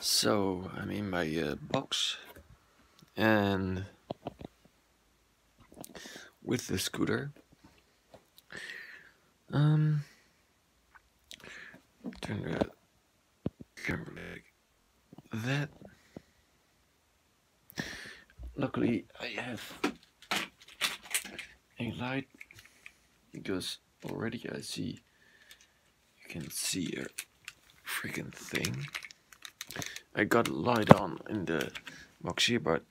So I'm in my box, and with the scooter, um, turn the camera like that. Luckily, I have a light because already I see you can see a freaking thing. I got a light on in the box here, but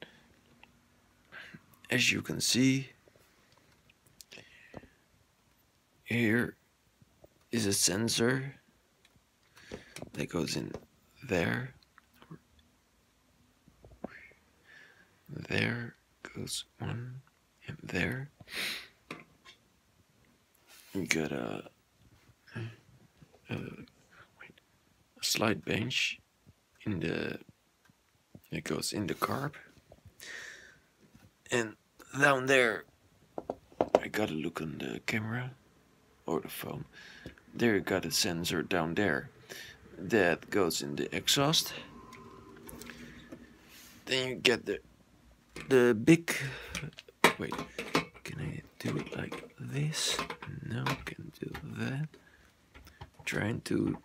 as you can see, here is a sensor that goes in there. There goes one, and there. You got a slide bench in the it goes in the carb, and down there I gotta look on the camera or the phone. There you got a sensor down there that goes in the exhaust. Then you get the big, wait, can I do it like this? No, can do that. Trying to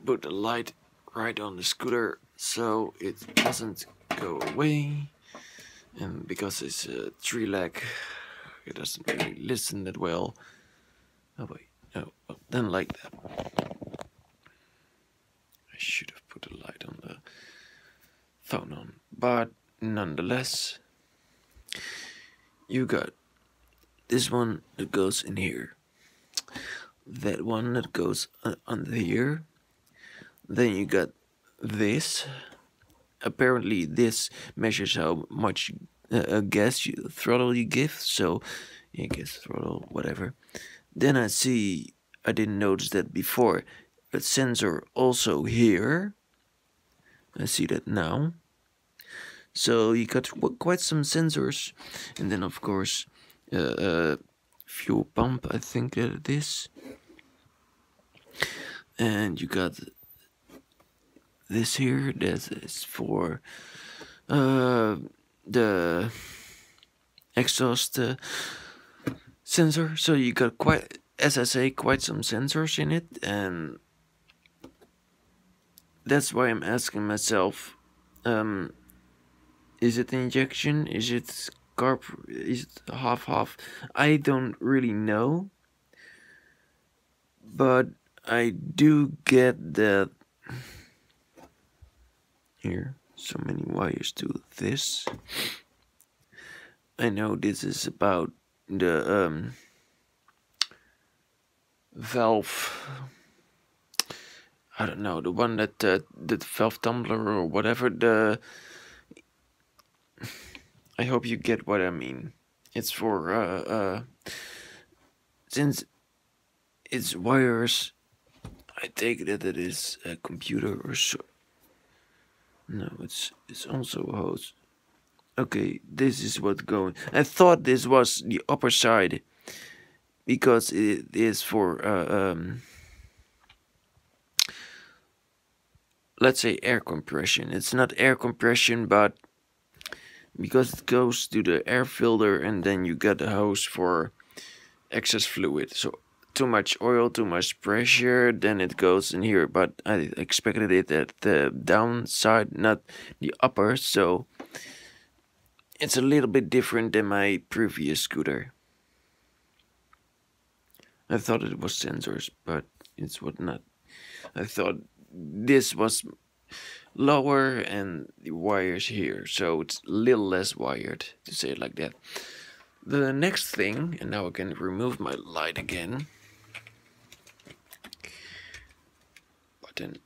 put the light right on the scooter so it doesn't go away, and because it's a tree leg, it doesn't really listen that well. Oh wait, no, oh, then like that. I should have put a light on the phone on, but nonetheless, you got this one that goes in here, that one that goes under here, then you got this. Apparently this measures how much gas throttle you give, so yeah, gas throttle, whatever. Then I see, I didn't notice that before, a sensor also here. I see that now. So you got quite some sensors, and then of course fuel pump, I think that it is. And you got this here, that is for the exhaust sensor. So you got quite, as I say, quite some sensors in it, and that's why I'm asking myself, is it injection? Is it carb? Is it half-half? I don't really know, but I do get that here, so many wires to this. I know this is about the valve. I don't know, the one that the valve tumbler or whatever. I hope you get what I mean. It's for since it's wires, I take that it is a computer or so. No, it's also a hose. Okay, this is what's going. I thought this was the upper side because it is for let's say air compression. It's not air compression, but because it goes to the air filter, and then you got a hose for excess fluid. So too much oil, too much pressure, then it goes in here. But I expected it at the downside, not the upper, so it's a little bit different than my previous scooter. I thought it was sensors, but it's what not. I thought this was lower and the wires here, so it's a little less wired, to say it like that. The next thing, and now I can remove my light again. Button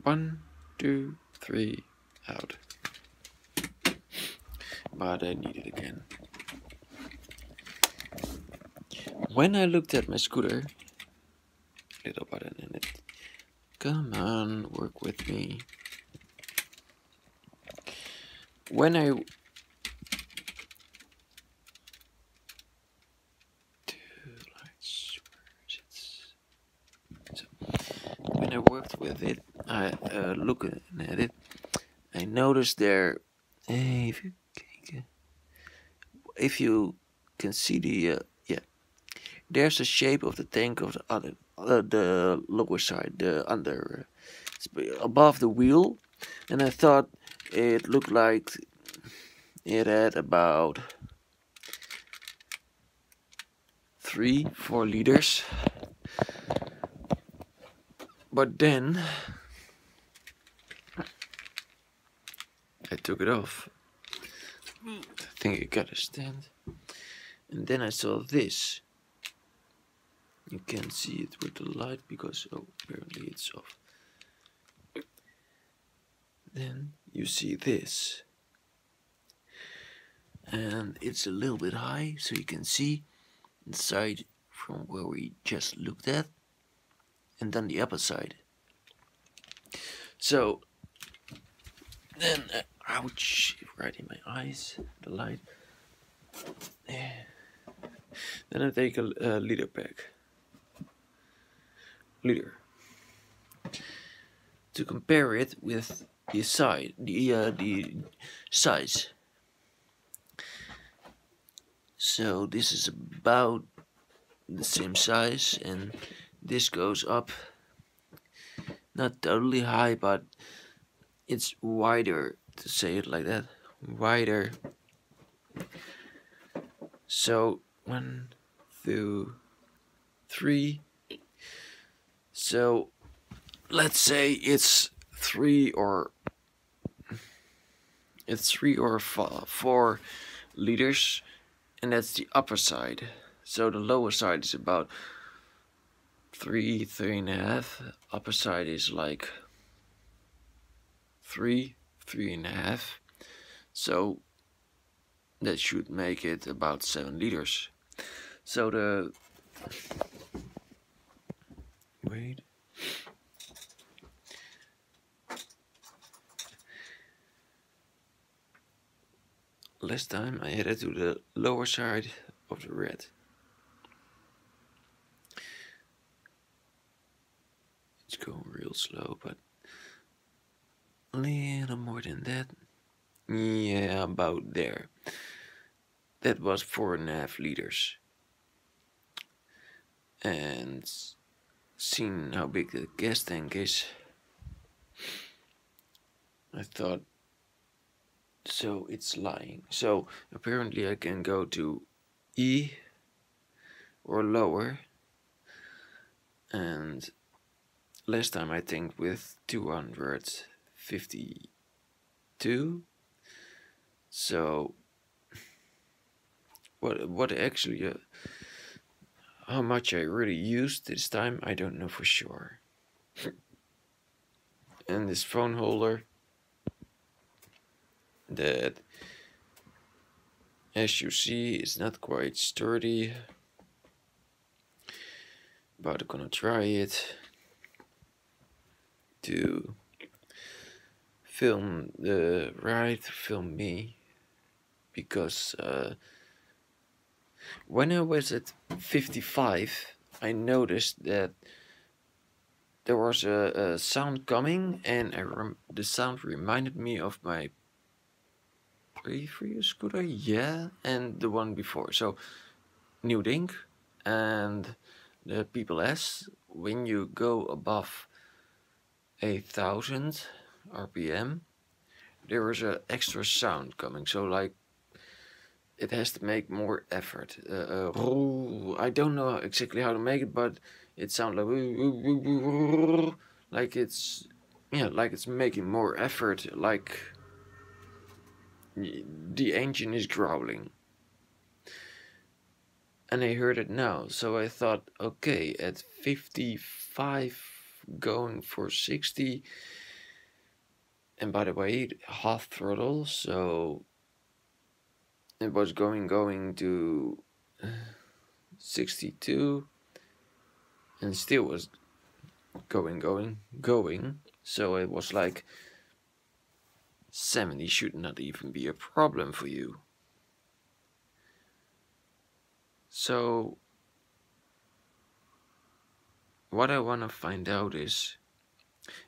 1, 2, 3, out. But I need it again. When I looked at my scooter, little button in it. Come on, work with me. When I worked with it, I looking at it, I noticed there, if you can see the yeah, there's the shape of the tank of the lower side, the under, above the wheel, and I thought it looked like it had about 3-4 liters. But then I took it off. I think it got a stand. And then I saw this. You can't see it with the light because apparently it's off. Then you see this. And it's a little bit high, so you can see inside from where we just looked at. And then the upper side. So then, ouch, right in my eyes, the light. Then I take a liter to compare it with the size. So this is about the same size, and this goes up, not totally high, but it's wider, to say it like that, wider. So 1, 2, 3. So let's say it's 3 or 4 liters, and that's the upper side. So the lower side is about 3.5. Upper side is like 3.5. So that should make it about 7 liters. So the wait. Last time I headed to the lower side of the red. It's going real slow, but a little more than that. Yeah, about there. That was 4.5 liters. And seeing how big the gas tank is, I thought, so it's lying. So apparently I can go to E or lower. And last time I think with 252. So what actually how much I really used this time, I don't know for sure. And this phone holder, that, as you see, is not quite sturdy, but I'm gonna try it to film the ride, film me, because when I was at 55, I noticed that there was a sound coming, and the sound reminded me of my previous scooter, yeah, and the one before. So New Dink and the People S, when you go above 8,000 RPM, there is an extra sound coming. So like, it has to make more effort. I don't know exactly how to make it, but it sounds like it's, yeah, like it's making more effort, like the engine is growling. And I heard it now, so I thought, okay, at 55 going for 60, and by the way, half throttle, so it was going to 62, and still was going, so it was like 70 should not even be a problem for you. So what I want to find out is,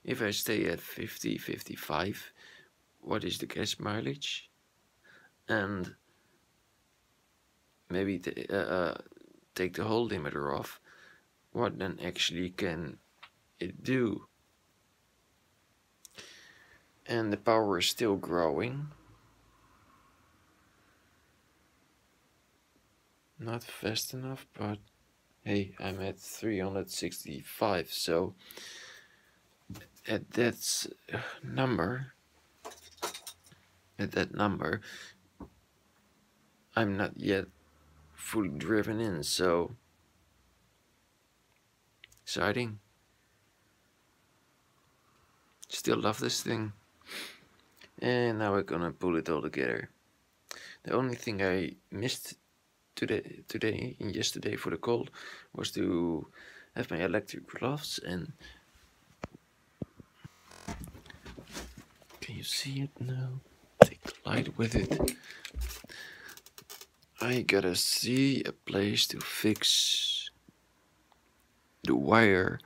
If I stay at 50, 55, what is the gas mileage? And maybe take the whole limiter off, what then actually can it do? And the power is still growing. Not fast enough, but hey, I'm at 365, so at that number, I'm not yet fully driven in, so exciting. Still love this thing. And now we're gonna pull it all together. The only thing I missed today and yesterday for the cold was to have my electric gloves. And can you see it now? Take the light with it. I gotta see a place to fix the wire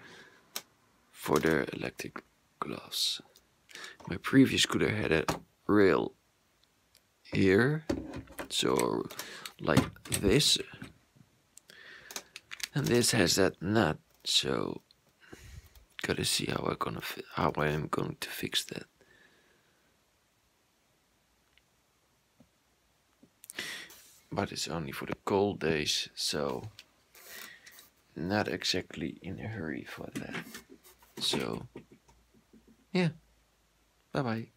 for the electric gloves. My previous scooter had a rail here, so like this, and this has that nut, so gotta see how I am going to fix that. But it's only for the cold days, so not exactly in a hurry for that. So yeah, bye bye.